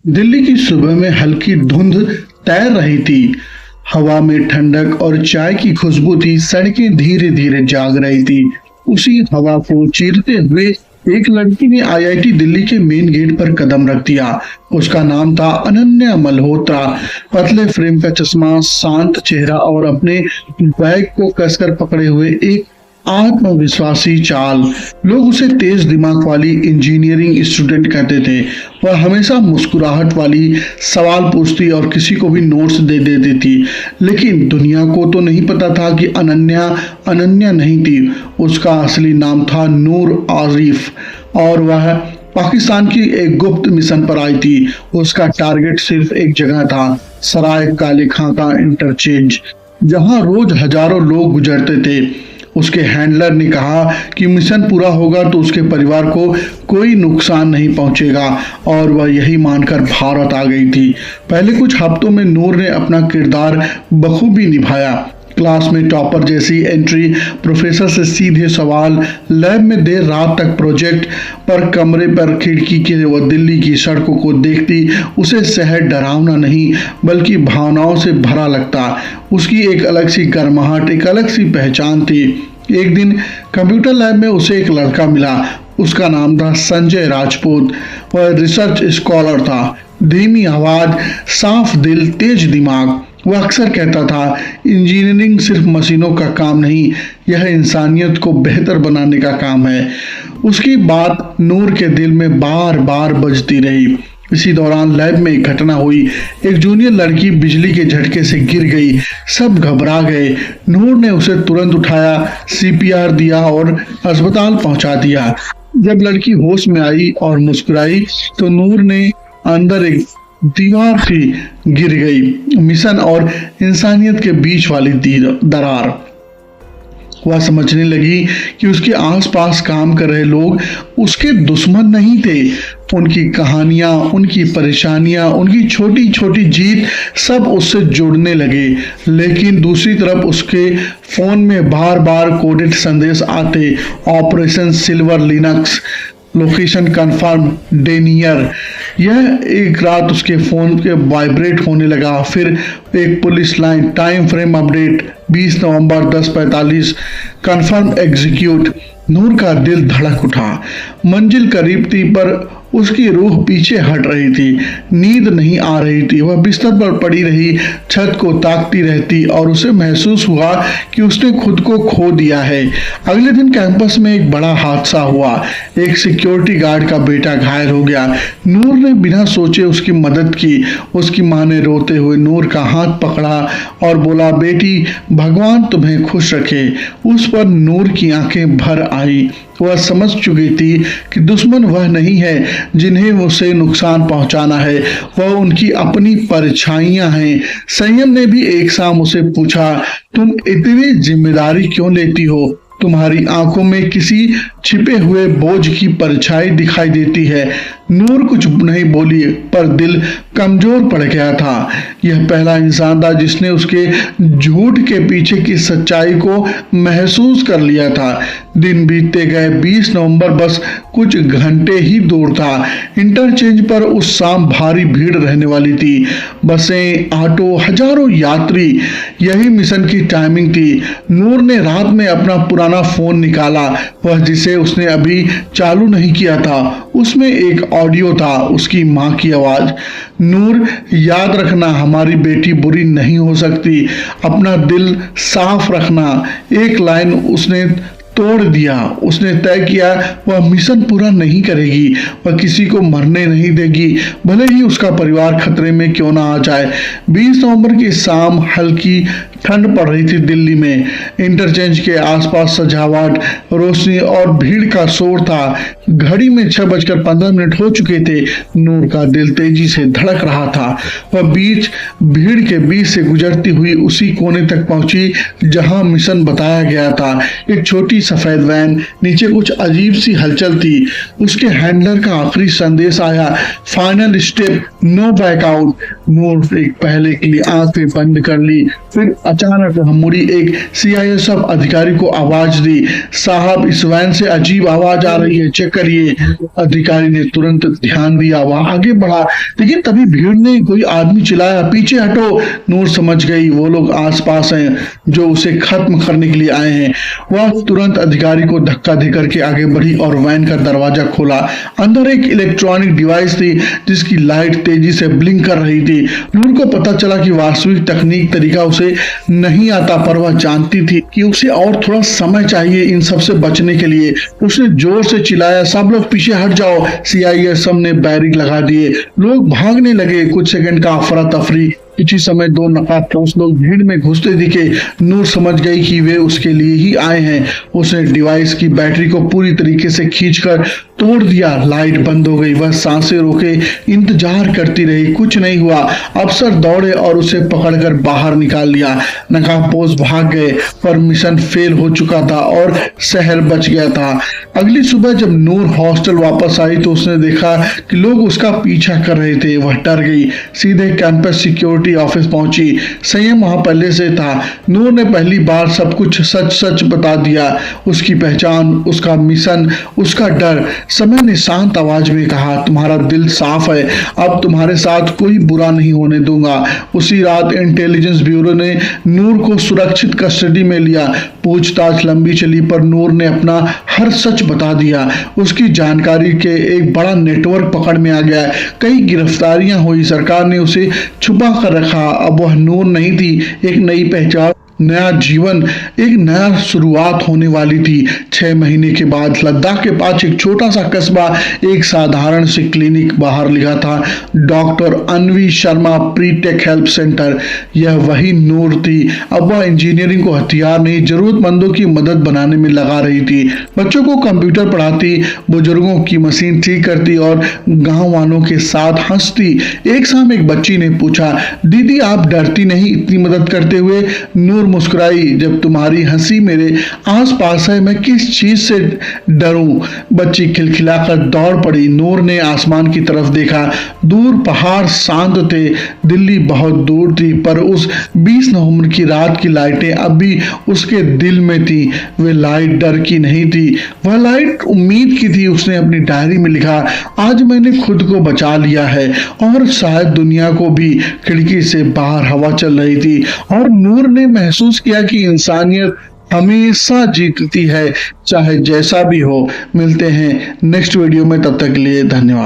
दिल्ली की सुबह में हल्की धुंध तैर रही थी। हवा में ठंडक और चाय की खुशबू थी। सड़कें धीरे धीरे जाग रही थी। उसी हवा को चीरते हुए एक लड़की ने आईआईटी दिल्ली के मेन गेट पर कदम रख दिया। उसका नाम था अनन्या मल्होत्रा। पतले फ्रेम का चश्मा, शांत चेहरा और अपने बैग को कसकर पकड़े हुए एक आत्मविश्वासी चाल। लोग उसे तेज दिमाग वाली इंजीनियरिंग स्टूडेंट कहते थे। वह हमेशा मुस्कुराहट वाली सवाल पूछती और किसी को भी नोट्स दे देती थी। लेकिन दुनिया को तो नहीं पता था कि अनन्या अनन्या नहीं थी। उसका असली नाम था नूर आरिफ और वह पाकिस्तान की एक गुप्त मिशन पर आई थी। उसका टारगेट सिर्फ एक जगह था, सराय काले खां का इंटरचेंज, जहां रोज हजारों लोग गुजरते थे। उसके हैंडलर ने कहा कि मिशन पूरा होगा तो उसके परिवार को कोई नुकसान नहीं पहुंचेगा और वह यही मानकर भारत आ गई थी। पहले कुछ हफ्तों में नूर ने अपना किरदार बखूबी निभाया। क्लास में टॉपर जैसी एंट्री, प्रोफेसर से सीधे सवाल, लैब में देर रात तक प्रोजेक्ट पर, कमरे पर खिड़की के वह दिल्ली की सड़कों को देखती उसे शहर डरावना नहीं बल्कि भावनाओं से भरा लगता। उसकी एक अलग सी गर्माहट, एक अलग सी पहचान थी। एक दिन कंप्यूटर लैब में उसे एक लड़का मिला। उसका नाम था संजय राजपूत। वह रिसर्च स्कॉलर था। धीमी आवाज, साफ दिल, तेज दिमाग। वह अक्सर कहता था, इंजीनियरिंग सिर्फ मशीनों का काम नहीं, यह इंसानियत को बेहतर बनाने का काम है। उसकी बात नूर के दिल में बार बार बजती रही। इसी दौरान लैब में एक घटना हुई। एक जूनियर लड़की बिजली के झटके से गिर गई। सब घबरा गए। नूर ने उसे तुरंत उठाया, सीपीआर दिया और अस्पताल पहुंचा दिया। जब लड़की होश में आई और मुस्कुराई तो नूर ने अंदर एक दीवार थी गिर गई, मिशन और इंसानियत के बीच वाली दरार। वह समझने लगी कि उसके आसपास काम कर रहे लोग उसके दुश्मन नहीं थे। उनकी कहानियां, उनकी परेशानियां, उनकी छोटी छोटी जीत सब उससे जुड़ने लगे। लेकिन दूसरी तरफ उसके फोन में बार बार कोडेड संदेश आते, operation silver Linux, location confirm, denier. यह एक रात उसके फोन के वाइब्रेट होने लगा। फिर एक police line, time frame update, 20 नवंबर 10:45, कंफर्म एग्जीक्यूट। नूर का दिल धड़क उठा। मंजिल करीब थी पर उसकी रूह पीछे हट रही थी। नींद नहीं आ रही थी। वह बिस्तर पर पड़ी रही, छत को ताकती रहती और उसे महसूस हुआ कि उसने खुद को खो दिया है। अगले दिन कैंपस में एक बड़ा हादसा हुआ। एक सिक्योरिटी गार्ड का बेटा घायल हो गया। नूर ने बिना सोचे उसकी मदद की। उसकी माँ ने रोते हुए नूर का हाथ पकड़ा और बोला, बेटी, भगवान तुम्हें खुश रखे। उस पर नूर की आंखें भर आई। वह समझ चुकी थी कि दुश्मन वह नहीं है जिन्हें उसे नुकसान पहुंचाना है, वह उनकी अपनी परछाइयां हैं। संयम ने भी एक शाम उसे पूछा, तुम इतनी जिम्मेदारी क्यों लेती हो? तुम्हारी आंखों में किसी छिपे हुए बोझ की परछाई दिखाई देती है। नूर कुछ नहीं बोली पर दिल कमजोर पड़ गया था। यह पहला इंसान था जिसने उसके झूठ के पीछे की सच्चाई को महसूस कर लिया था। दिन बीतते गए। 20 नवंबर बस कुछ घंटे ही दूर था। इंटरचेंज पर उस शाम भारी भीड़ रहने वाली थी। बसें, ऑटो, हजारों यात्री। यही मिशन की टाइमिंग थी। नूर ने रात में अपना पुराना फोन निकाला, वह जिसे उसने अभी चालू नहीं किया था। उसमें एक ऑडियो था, उसकी माँ की आवाज। नूर, याद रखना, हमारी बेटी बुरी नहीं हो सकती। अपना दिल साफ रखना। एक लाइन उसने तोड़ दिया। उसने तय किया वह मिशन पूरा नहीं करेगी। वह किसी को मरने नहीं देगी, भले ही उसका परिवार खतरे में क्यों ना आ जाए। 20 नवंबर की शाम, हल्की ठंड पड़ रही थी दिल्ली में। इंटरचेंज के आसपास सजावट, रोशनी और भीड़ का शोर था। घड़ी में 6:15 हो चुके थे। नूर का दिल तेजी से धड़क रहा था। वह भीड़ के बीच से गुजरती हुई उसी कोने तक पहुंची जहां मिशन बताया गया था। एक छोटी सफेद वैन, नीचे कुछ अजीब सी हलचल थी। उसके हैंडलर का आखिरी संदेश आया, फाइनल स्टेप, नो बैकआउट। नूर एक पहले के लिए आंखें बंद कर ली। फिर अचानक मुड़ी एक सीआईएसएफ अधिकारी को आवाज दी, साहब इस वैन से अजीब आवाज आ रही है, चेक करिए। अधिकारी ने तुरंत ध्यान दिया, वह आगे बढ़ा, लेकिन तभी भीड़ ने कोई आदमी चिल्लाया, पीछे हटो। नूर समझ गई वो लोग आसपास हैं जो उसे खत्म करने के लिए आए हैं। वह तुरंत अधिकारी को धक्का देकर के आगे बढ़ी और वैन का दरवाजा खोला। अंदर एक इलेक्ट्रॉनिक डिवाइस थी जिसकी लाइट तेजी से ब्लिंक कर रही थी। नूर को पता चला कि वास्तविक तकनीक तरीका उसे नहीं आता, पर वह जानती थी कि उसे और थोड़ा समय चाहिए इन सब से बचने के लिए। उसने जोर से चिल्लाया, सब लोग पीछे हट जाओ। सीआईएसएफ ने बैरिक लगा दिए, लोग भागने लगे। कुछ सेकंड का अफरा तफरी। इसी समय दो नकाबपोश लोग भीड़ में घुसते दिखे। नूर समझ गई कि वे उसके लिए ही आए हैं। उसने डिवाइस की बैटरी को पूरी तरीके से खींचकर तोड़ दिया। लाइट बंद हो गई। वह सांसें रोके इंतजार करती रही, कुछ नहीं हुआ। अफसर दौड़े और उसे पकड़कर बाहर निकाल लिया। नकाबपोश भाग गए, पर मिशन फेल हो चुका था और शहर बच गया था। अगली सुबह जब नूर हॉस्टल वापस आई तो उसने देखा कि लोग उसका पीछा कर रहे थे। वह डर गई, सीधे कैंपस सिक्योरिटी ऑफिस पहुंची। संयम वहां पहले से था। नूर ने पहली बार सब कुछ सच सच बता दिया, उसकी पहचान, उसका मिशन, उसका डर। समय ने शांत आवाज में कहा, तुम्हारा दिल साफ है, अब तुम्हारे साथ कोई बुरा नहीं होने दूंगा। उसी रात इंटेलिजेंस ब्यूरो ने नूर को सुरक्षित कस्टडी में लिया। पूछताछ लंबी चली, पर नूर ने अपना हर सच बता दिया। उसकी जानकारी के एक बड़ा नेटवर्क पकड़ में आ गया। कई गिरफ्तारियां हुई, सरकार ने उसे छुपा कर रखा। अब वह नूर नहीं थी, एक नई पहचान, नया जीवन, एक नया शुरुआत होने वाली थी। 6 महीने के बाद लद्दाख के पास एक छोटा सा कस्बा, एक साधारण सी क्लिनिक। बाहर लिखा था, doctor Anvi Sharma pre tech help centre. यह वही नूर थी। अब वह इंजीनियरिंग को हथियार नहीं, जरूरतमंदों की मदद बनाने में लगा रही थी। बच्चों को कंप्यूटर पढ़ाती, बुजुर्गों की मशीन ठीक करती और गांव वालों के साथ हंसती। एक शाम एक बच्ची ने पूछा, दीदी आप डरती नहीं इतनी मदद करते हुए? नूर मुस्कुराई, जब तुम्हारी हंसी मेरे आसपास है मैं किस चीज से डरूं? बच्ची खिलखिलाकर दौड़ पड़ी। नूर ने आसमान की तरफ देखा। दूर पहाड़ शांत थे, दिल्ली बहुत दूर थी, पर उस 20 नवंबर की रात की लाइटें अब भी उसके दिल में थी। वे लाइट डर की नहीं थी, वह लाइट उम्मीद की थी। उसने अपनी डायरी में लिखा, आज मैंने खुद को बचा लिया है और शायद दुनिया को भी। खिड़की से बाहर हवा चल रही थी और नूर ने महसूस किया कि इंसानियत हमेशा जीतती है, चाहे जैसा भी हो। मिलते हैं नेक्स्ट वीडियो में, तब तक के लिए धन्यवाद।